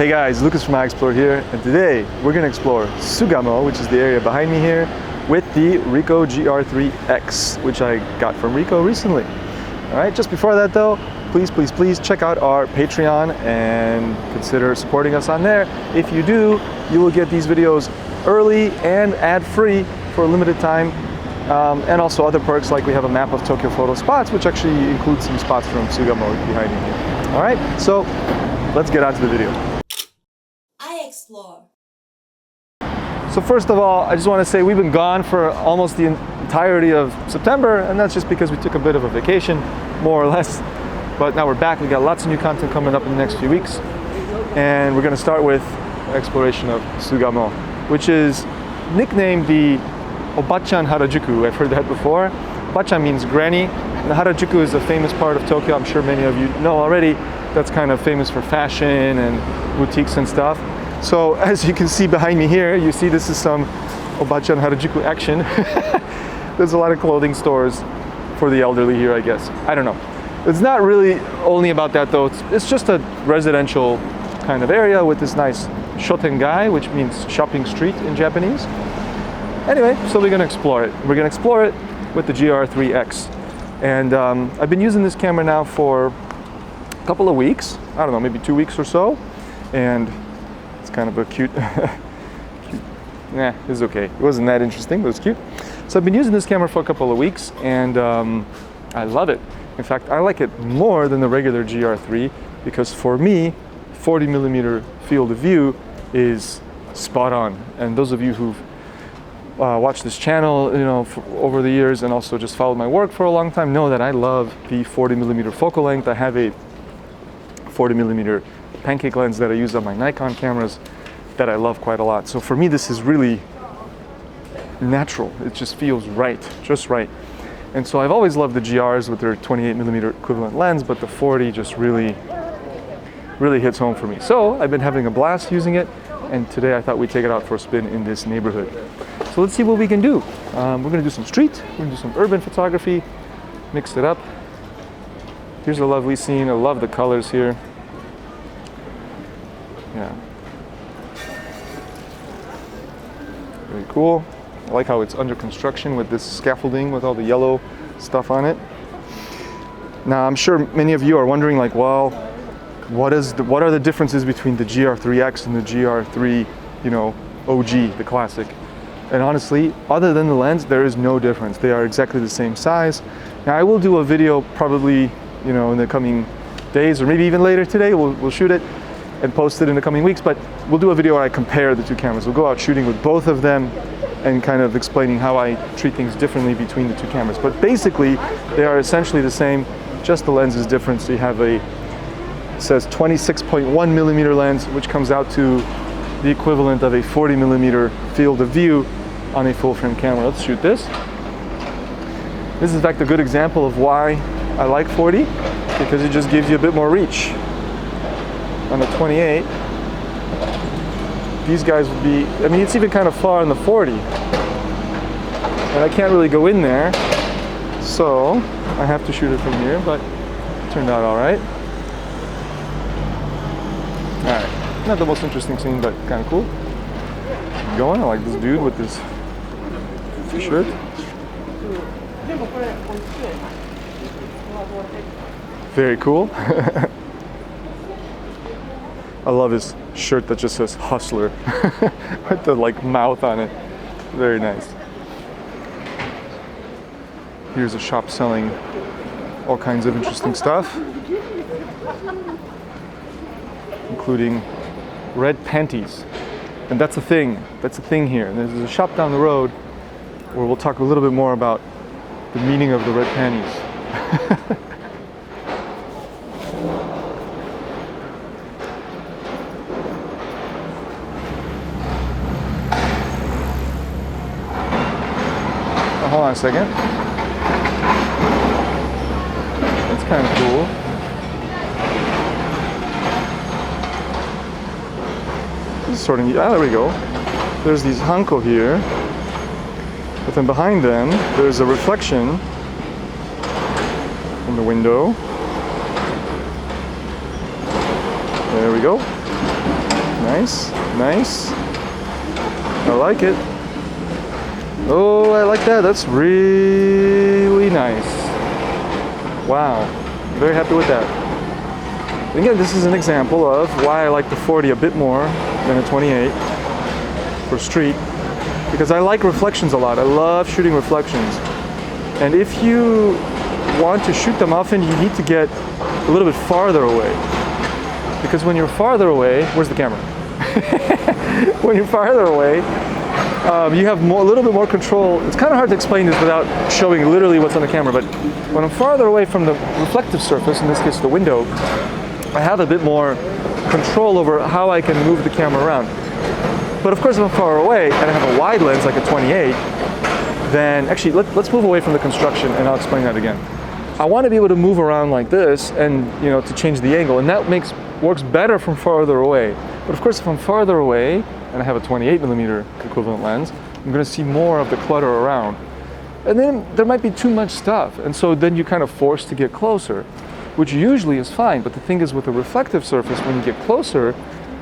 Hey guys, Lucas from IIIx here, and today we're going to explore Sugamo, which is the area behind me here, with the Ricoh GR3X, which I got from Ricoh recently. Alright, just before that though, please check out our Patreon and consider supporting us on there. If you do, you will get these videos early and ad-free for a limited time, and also other perks like we have a map of Tokyo photo spots, which actually includes some spots from Sugamo behind me here. Alright, so let's get on to the video. IIIx. So first of all, I just want to say we've been gone for almost the entirety of September, and that's just because we took a bit of a vacation, more or less. But now we're back. We got lots of new content coming up in the next few weeks, and we're going to start with exploration of Sugamo, which is nicknamed the Obachan Harajuku. I've heard that before. Obachan means granny, and Harajuku is a famous part of Tokyo. I'm sure many of you know already. That's kind of famous for fashion and boutiques and stuff. So as you can see behind me here, you see this is some Obachan Harajuku action. There's a lot of clothing stores for the elderly here, I guess. I don't know. It's not really only about that though. It's just a residential kind of area with this nice shotengai, which means shopping street in Japanese. Anyway, so we're going to explore it. We're going to explore it with the GR3X. And I've been using this camera now for a couple of weeks. I don't know, maybe 2 weeks or so. And it's kind of a cute, it's okay. It wasn't that interesting, but it's cute. So I've been using this camera for a couple of weeks, and I love it. In fact, I like it more than the regular GR3 because for me, 40mm field of view is spot on. And those of you who've watched this channel, over the years, and also just followed my work for a long time, know that I love the 40mm focal length. I have a 40mm pancake lens that I use on my Nikon cameras that I love quite a lot. So for me, this is really natural. It just feels right, just right. And so I've always loved the GRs with their 28mm equivalent lens, but the 40 just really hits home for me. So I've been having a blast using it, and today I thought we'd take it out for a spin in this neighborhood. So let's see what we can do. We're gonna do some street, we're gonna do some urban photography, mix it up. Here's a lovely scene. I love the colors here. Yeah. Very cool. I like how it's under construction with this scaffolding with all the yellow stuff on it. Now, I'm sure many of you are wondering, like, well, what are the differences between the GR3X and the GR3, OG, the classic? And honestly, other than the lens, there is no difference. They are exactly the same size. Now, I will do a video probably, in the coming days, or maybe even later today. We'll shoot it and post it in the coming weeks, but we'll do a video where I compare the two cameras. We'll go out shooting with both of them and kind of explaining how I treat things differently between the two cameras. But basically, they are essentially the same, just the lens is different. So you have it says 26.1mm lens, which comes out to the equivalent of a 40mm field of view on a full frame camera. Let's shoot this. This is in fact a good example of why I like 40, because it just gives you a bit more reach. On the 28, these guys would be, it's even kind of far on the 40. And I can't really go in there, so I have to shoot it from here, but it turned out all right. All right, not the most interesting scene, but kind of cool. Keep going. I like this dude with this shirt. Very cool. I love his shirt that just says Hustler with the mouth on it. Very nice. Here's a shop selling all kinds of interesting stuff, including red panties. And that's a thing. That's a thing here. There's a shop down the road where we'll talk a little bit more about the meaning of the red panties. Hold on a second. That's kind of cool. This is sorting. There we go. There's these hanko here, but then behind them there's a reflection from the window. There we go. Nice, nice. I like it. Oh, I like that. That's really nice. Wow, very happy with that. Again, this is an example of why I like the 40 a bit more than a 28 for street, because I like reflections a lot. I love shooting reflections. And if you want to shoot them often, you need to get a little bit farther away. Because when you're farther away, where's the camera? When you're farther away, you have a little bit more control. It's kind of hard to explain this without showing literally what's on the camera, but when I'm farther away from the reflective surface, in this case the window, I have a bit more control over how I can move the camera around. But of course, if I'm far away and I have a wide lens like a 28, then actually let's move away from the construction and I'll explain that again. I want to be able to move around like this and, you know, to change the angle, and that works better from farther away. But of course, if I'm farther away and I have a 28mm equivalent lens, I'm going to see more of the clutter around. And then there might be too much stuff, and so then you're kind of forced to get closer, which usually is fine. But the thing is, with a reflective surface, when you get closer,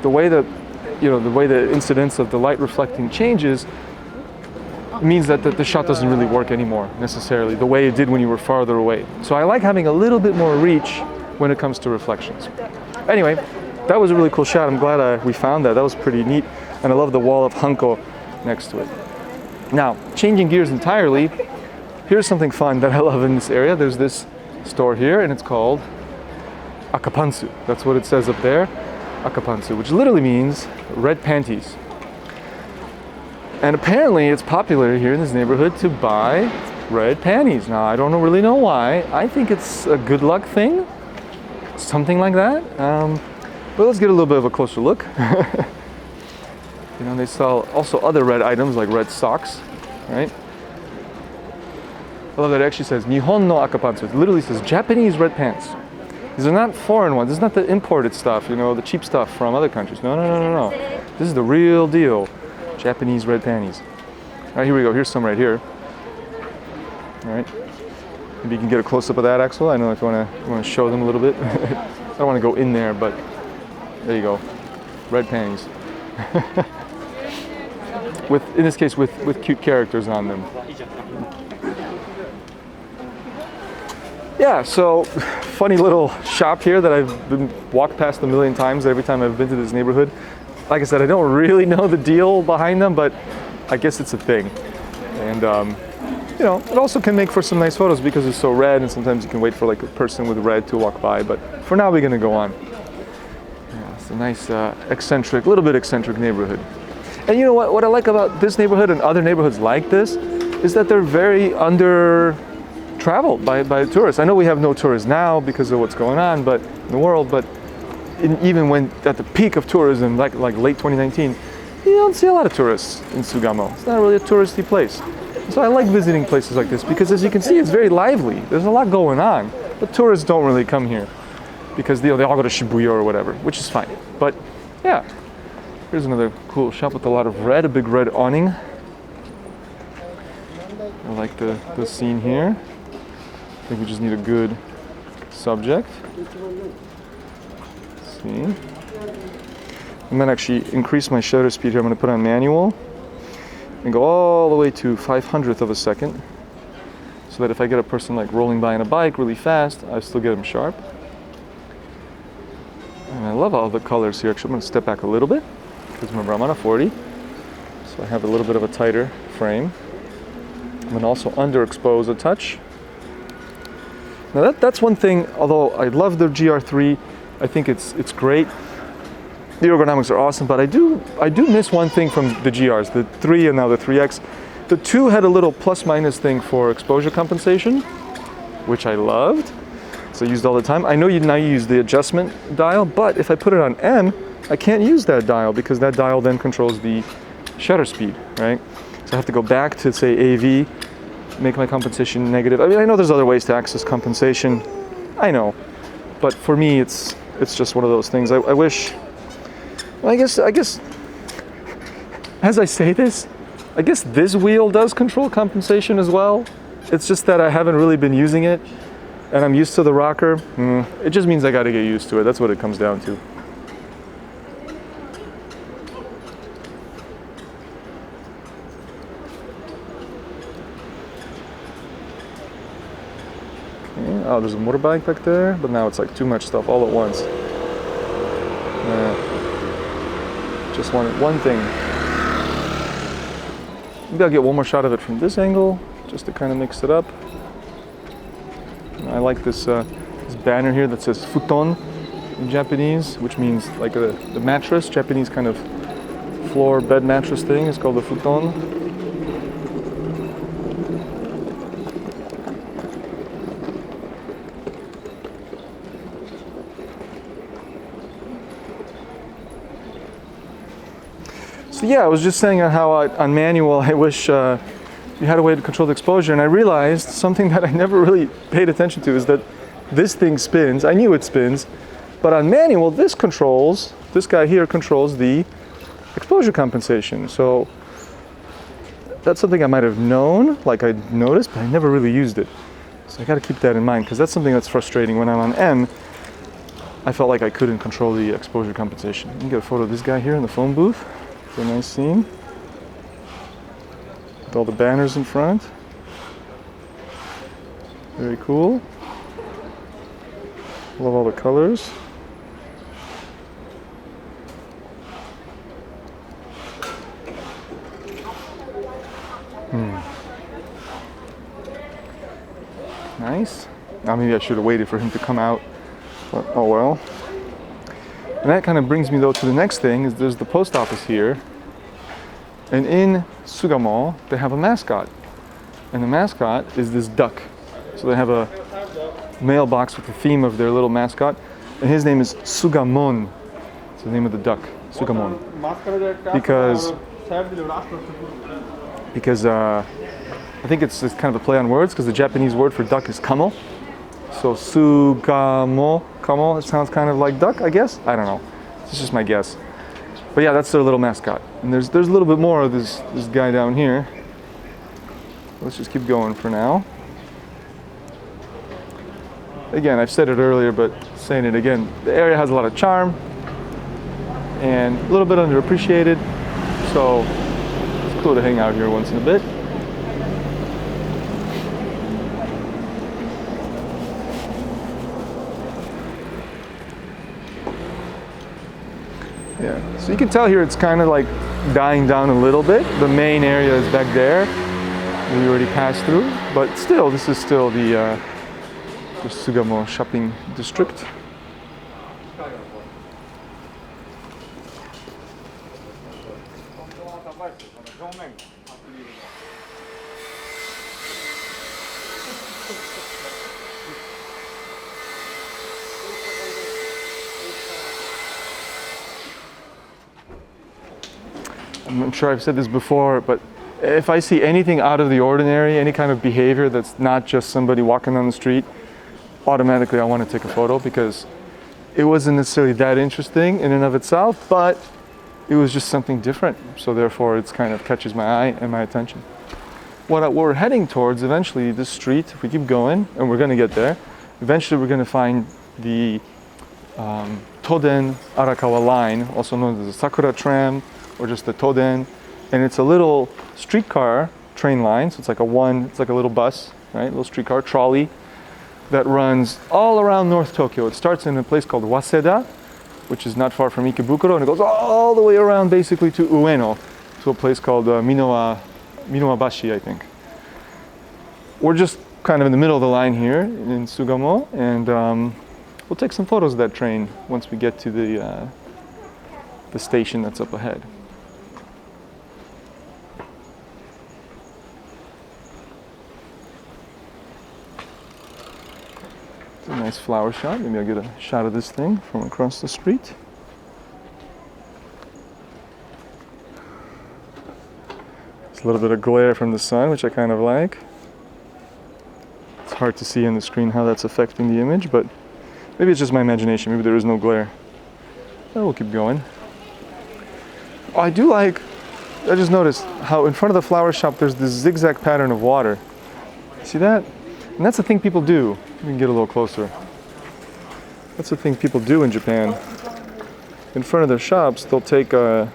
the way the incidence of the light reflecting changes means that the shot doesn't really work anymore necessarily the way it did when you were farther away. So I like having a little bit more reach when it comes to reflections. Anyway, that was a really cool shot. I'm glad we found that. That was pretty neat, and I love the wall of Hanko next to it. Now, changing gears entirely, here's something fun that I love in this area. There's this store here, and it's called Akapansu. That's what it says up there, Akapansu, which literally means red panties. And apparently it's popular here in this neighborhood to buy red panties. Now, I don't really know why. I think it's a good luck thing, something like that. But let's get a little bit of a closer look. You know, they sell also other red items like red socks, right? I love that it actually says Nihon no Akapansu. It literally says Japanese red pants. These are not foreign ones. This is not the imported stuff, you know, the cheap stuff from other countries. No, no, no, no, no. This is the real deal. Japanese red panties. All right, here we go. Here's some right here. All right. Maybe you can get a close-up of that, Axel. I know if you want to show them a little bit. I don't want to go in there, but there you go. Red panties. In this case, with cute characters on them. Yeah, so funny little shop here that I've been walked past a million times every time I've been to this neighborhood. Like I said, I don't really know the deal behind them, but I guess it's a thing. And you know, it also can make for some nice photos because it's so red, and sometimes you can wait for like a person with red to walk by. But for now, we're gonna go on. Yeah, it's a nice eccentric, little bit eccentric neighborhood. And you know what I like about this neighborhood and other neighborhoods like this is that they're very under-traveled by tourists. I know we have no tourists now because of what's going on in the world, but even when at the peak of tourism, like late 2019, you don't see a lot of tourists in Sugamo. It's not really a touristy place. So I like visiting places like this because, as you can see, it's very lively. There's a lot going on, but tourists don't really come here because they all go to Shibuya or whatever, which is fine. But yeah, here's another cool shop with a lot of red, a big red awning. I like the scene here. I think we just need a good subject. See. I'm gonna actually increase my shutter speed here. I'm gonna put on manual and go all the way to 500th of a second, so that if I get a person like rolling by on a bike really fast, I still get them sharp. And I love all the colors here. Actually, I'm gonna step back a little bit because remember I'm on a 40, so I have a little bit of a tighter frame. I'm gonna also underexpose a touch. Now that's one thing. Although I love the GR3. I think it's great. The ergonomics are awesome, but I do miss one thing from the GRs, the 3 and now the 3X. The 2 had a little plus-minus thing for exposure compensation, which I loved. So I used all the time. I know now you use the adjustment dial, but if I put it on M, I can't use that dial because that dial then controls the shutter speed, right? So I have to go back to, say, AV, make my compensation negative. I mean, I know there's other ways to access compensation. I know. But for me, it's just one of those things. I wish, well, I guess, as I say this, I guess this wheel does control compensation as well. It's just that I haven't really been using it, and I'm used to the rocker. It just means I gotta get used to it. That's what it comes down to. Oh, there's a motorbike back there, but now it's like too much stuff all at once. Just wanted one thing. Maybe I'll get one more shot of it from this angle, just to kind of mix it up. I like this this banner here that says futon in Japanese, which means like the mattress, Japanese kind of floor bed mattress thing is called a futon. So yeah, I was just saying how on manual I wish you had a way to control the exposure, and I realized something that I never really paid attention to is that this thing spins. I knew it spins, but on manual this guy here controls the exposure compensation. So that's something I might have known, like I noticed, but I never really used it. So I got to keep that in mind, because that's something that's frustrating. When I'm on M, I felt like I couldn't control the exposure compensation. You can get a photo of this guy here in the phone booth. It's a nice scene with all the banners in front. Very cool. Love all the colors. Nice. Now maybe I should have waited for him to come out, but oh well. And that kind of brings me though to the next thing, is there's the post office here. And in Sugamo, they have a mascot. And the mascot is this duck. So they have a mailbox with the theme of their little mascot. And his name is Sugamon. It's the name of the duck, Sugamon. Because I think it's kind of a play on words, because the Japanese word for duck is kamo. So Sugamo, kamo, it sounds kind of like duck, I guess. I don't know. It's just my guess. But yeah, that's their little mascot. And there's a little bit more of this guy down here. Let's just keep going for now. Again, I've said it earlier, but saying it again, the area has a lot of charm and a little bit underappreciated. So it's cool to hang out here once in a bit. Yeah, so you can tell here it's kind of like dying down a little bit. The main area is back there. We already passed through, but still, this is still the Sugamo shopping district. I'm sure I've said this before, but if I see anything out of the ordinary, any kind of behavior that's not just somebody walking down the street, automatically I want to take a photo, because it wasn't necessarily that interesting in and of itself, but it was just something different. So therefore it's kind of catches my eye and my attention. What we're heading towards eventually, this street, if we keep going, and we're going to get there, eventually we're going to find the Toden Arakawa line, also known as the Sakura tram, or just the Toden. And it's a little streetcar train line, so it's like a little bus, right? A little streetcar trolley that runs all around North Tokyo. It starts in a place called Waseda, which is not far from Ikebukuro, and it goes all the way around basically to Ueno, to a place called Minowabashi, I think. We're just kind of in the middle of the line here in Sugamo, and we'll take some photos of that train once we get to the station that's up ahead. A nice flower shot. Maybe I'll get a shot of this thing from across the street. There's a little bit of glare from the sun, which I kind of like. It's hard to see on the screen how that's affecting the image, but maybe it's just my imagination. Maybe there is no glare. Oh, we'll keep going. Oh, I just noticed how in front of the flower shop there's this zigzag pattern of water. See that? And that's the thing people do. We can get a little closer. That's the thing people do in Japan. In front of their shops, they'll take a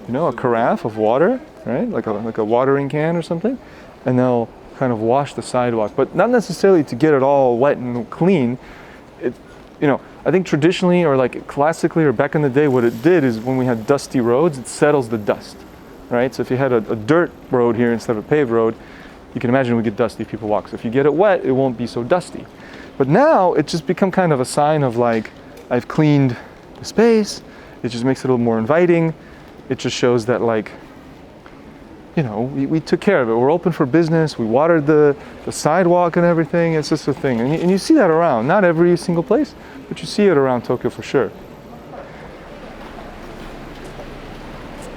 carafe of water, right? Like a watering can or something, and they'll kind of wash the sidewalk, but not necessarily to get it all wet and clean. I think traditionally or like classically or back in the day, what it did is when we had dusty roads, it settles the dust, right? So if you had a dirt road here instead of a paved road, you can imagine it would get dusty if people walk. So if you get it wet, it won't be so dusty. But now it's just become kind of a sign of like, I've cleaned the space. It just makes it a little more inviting. It just shows that like, we took care of it. We're open for business. We watered the sidewalk and everything. It's just a thing. And you see that around, not every single place, but you see it around Tokyo for sure.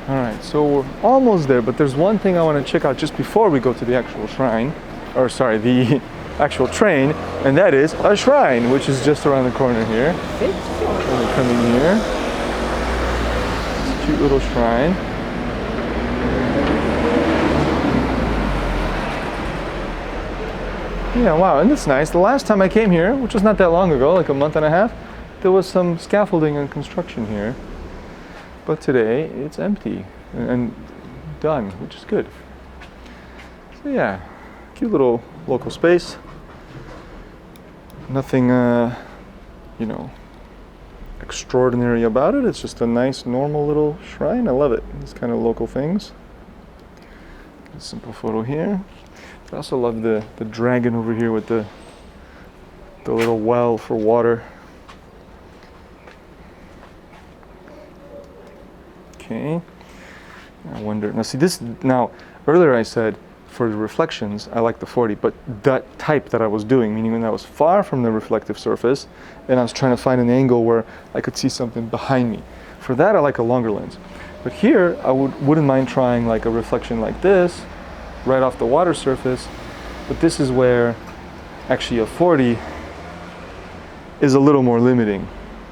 All right, so we're almost there, but there's one thing I want to check out just before we go to the actual shrine, the actual train, and that is a shrine, which is just around the corner here. When we come in here, it's a cute little shrine. Yeah, wow, and it's nice. The last time I came here, which was not that long ago, like a month and a half, there was some scaffolding and construction here. But today, it's empty and done, which is good. So yeah, cute little local space. Nothing, extraordinary about it. It's just a nice, normal little shrine. I love it. These kind of local things. A simple photo here. I also love the dragon over here with the little well for water. Okay. I wonder. Now, earlier I said for the reflections, I like the 40, but that type that I was doing, meaning when I was far from the reflective surface and I was trying to find an angle where I could see something behind me. For that, I like a longer lens. But here, I wouldn't mind trying like a reflection like this, right off the water surface, but this is where actually a 40 is a little more limiting,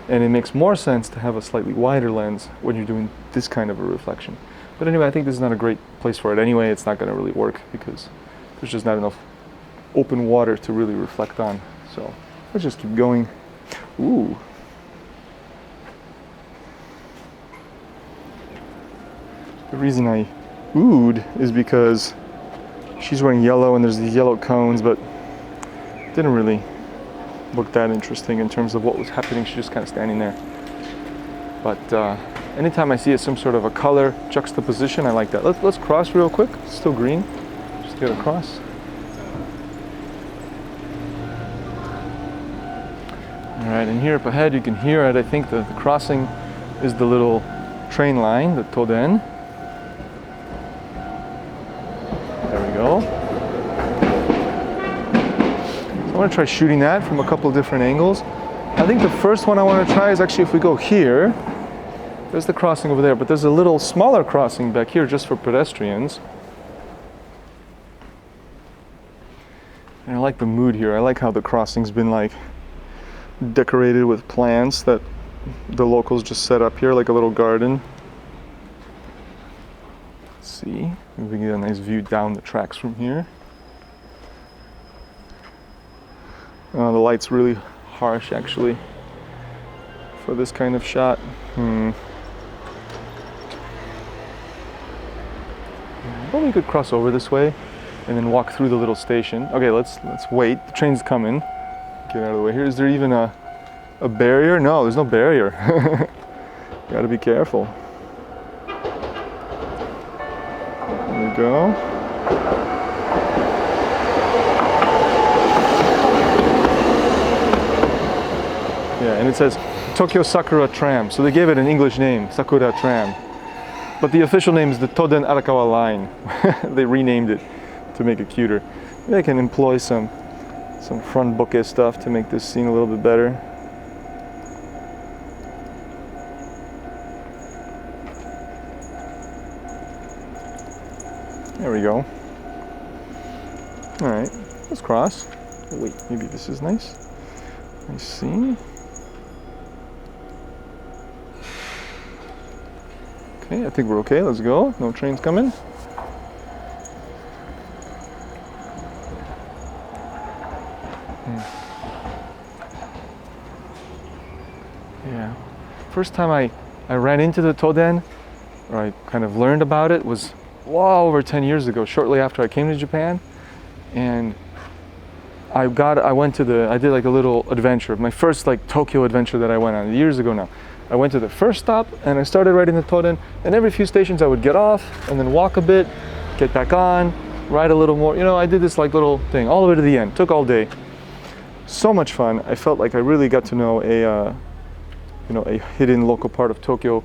and it makes more sense to have a slightly wider lens when you're doing this kind of a reflection. But anyway, I think this is not a great place for it anyway. It's not going to really work because there's just not enough open water to really reflect on. So let's just keep going. Ooh. The reason I oohed is because she's wearing yellow and there's these yellow cones, but it didn't really look that interesting in terms of what was happening. She's just kind of standing there. But anytime I see some sort of a color juxtaposition, I like that. Let's cross real quick. It's still green. Just get across. All right, and here up ahead, you can hear it. I think the crossing is the little train line, the Toden. I want to try shooting that from a couple of different angles. I think the first one I want to try is actually if we go here. There's the crossing over there, but there's a little smaller crossing back here just for pedestrians. And I like the mood here. I like how the crossing's been like decorated with plants that the locals just set up here, like a little garden. Let's see, maybe we can get a nice view down the tracks from here. The light's really harsh actually for this kind of shot. Well, we could cross over this way and then walk through the little station. Okay, let's wait. The train's coming. Get out of the way here. Is there even a barrier? No, there's no barrier. Gotta be careful. There we go. Yeah, and it says Tokyo Sakura Tram, so they gave it an English name, Sakura Tram. But the official name is the Toden Arakawa Line. They renamed it to make it cuter. They can employ some front bokeh stuff to make this scene a little bit better. There we go. All right, let's cross. Oh, wait, maybe this is nice. Nice scene. Okay, I think we're okay. Let's go. No trains coming. Yeah. First time I ran into the Toden, or I kind of learned about it, was well over 10 years ago, shortly after I came to Japan. and I did like a little adventure, my first like Tokyo adventure that I went on years ago now. I went to the first stop and I started riding the Toden, and every few stations I would get off and then walk a bit, get back on, ride a little more. You know, I did this like little thing all the way to the end. Took all day. So much fun. I felt like I really got to know a hidden local part of Tokyo,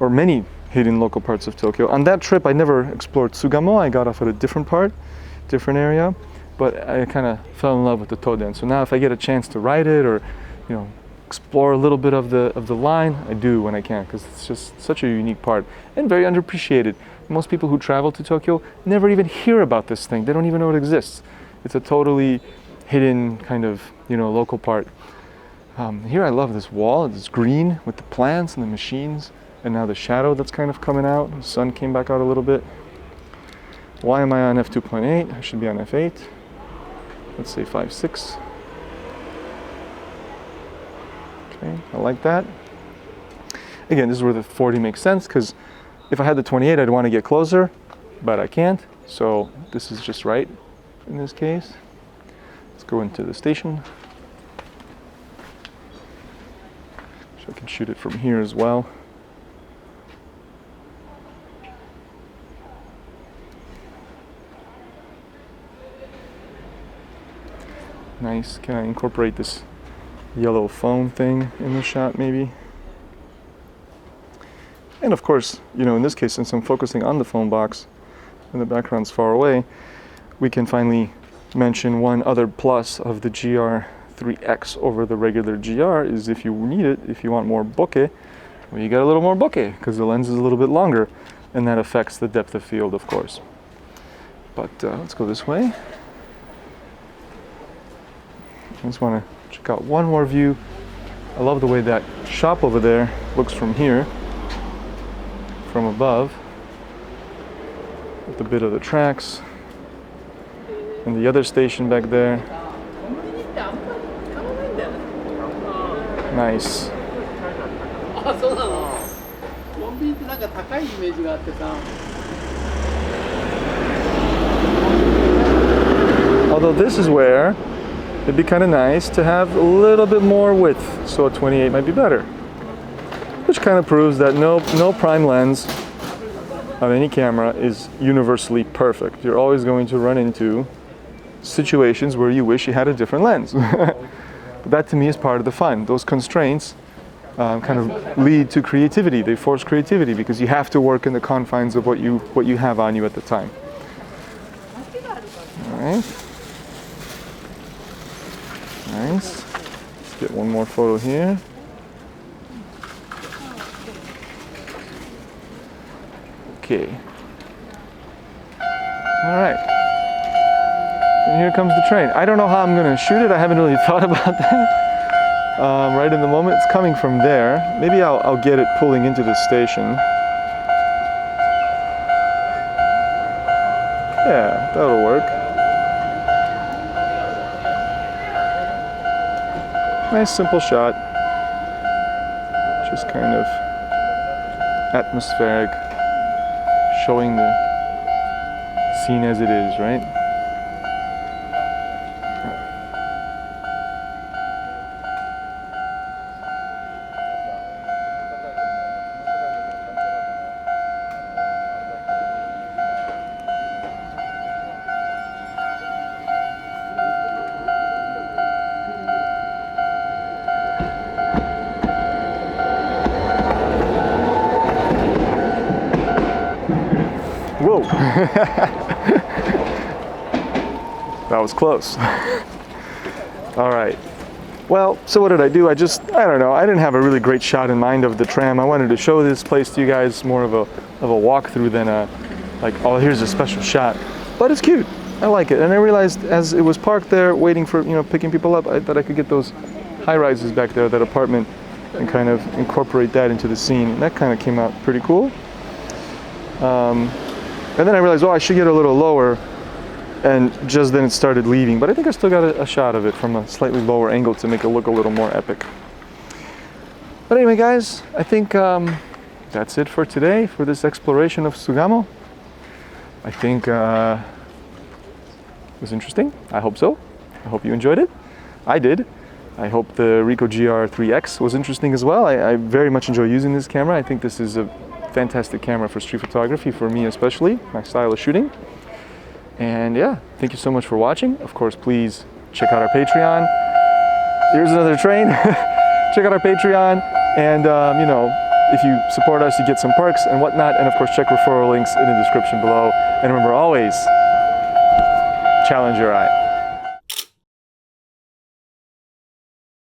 or many hidden local parts of Tokyo. On that trip, I never explored Sugamo. I got off at a different area, but I kind of fell in love with the Toden. So now if I get a chance to ride it, or explore a little bit of the line, I do when I can, because it's just such a unique part and very underappreciated. Most people who travel to Tokyo never even hear about this thing. They don't even know it exists. It's a totally hidden kind of local part. Here I love this wall. It's green with the plants and the machines, and now the shadow that's kind of coming out. The sun came back out a little bit. Why am I on f2.8? I should be on f8. Let's say 5.6. Okay, I like that. Again, this is where the 40 makes sense, because if I had the 28, I'd want to get closer, but I can't. So this is just right in this case. Let's go into the station. So I can shoot it from here as well. Nice. Can I incorporate this yellow foam thing in the shot maybe? And of course, in this case, since I'm focusing on the foam box and the background's far away, we can finally mention one other plus of the GR3X over the regular GR is if you need it, if you want more bokeh, well, you got a little more bokeh because the lens is a little bit longer, and that affects the depth of field, of course. But let's go this way. I just want to check out one more view. I love the way that shop over there looks from here, from above, with a bit of the tracks, and the other station back there. Nice. Although this is where it'd be kind of nice to have a little bit more width, so a 28 might be better. Which kind of proves that no prime lens on any camera is universally perfect. You're always going to run into situations where you wish you had a different lens. But that to me is part of the fun. Those constraints kind of lead to creativity. They force creativity because you have to work in the confines of what you have on you at the time. All right. Nice. Let's get one more photo here. Okay. All right. And here comes the train. I don't know how I'm going to shoot it. I haven't really thought about that. Right in the moment, it's coming from there. Maybe I'll get it pulling into the station. Yeah, that'll work. Nice simple shot, just kind of atmospheric, showing the scene as it is, right? Whoa! That was close. All right. Well, so what did I do? I don't know. I didn't have a really great shot in mind of the tram. I wanted to show this place to you guys more of a walkthrough than like, oh, here's a special shot. But it's cute. I like it. And I realized as it was parked there, waiting for, picking people up, I thought I could get those high rises back there, that apartment, and kind of incorporate that into the scene. And that kind of came out pretty cool. And then I realized, oh, I should get a little lower, and just then it started leaving. But I think I still got a shot of it from a slightly lower angle to make it look a little more epic. But anyway, guys, I think that's it for today, for this exploration of Sugamo. I think was interesting. I hope so. I hope you enjoyed it. I did. I hope the Ricoh GR3X was interesting as well. I very much enjoy using this camera. I think this is a fantastic camera for street photography, for me especially, my style of shooting. And yeah, thank you so much for watching. Of course, please check out our Patreon. Here's another train. Check out our Patreon, and you know, if you support us, you get some perks and whatnot. And of course, check referral links in the description below. And remember, always challenge your eye.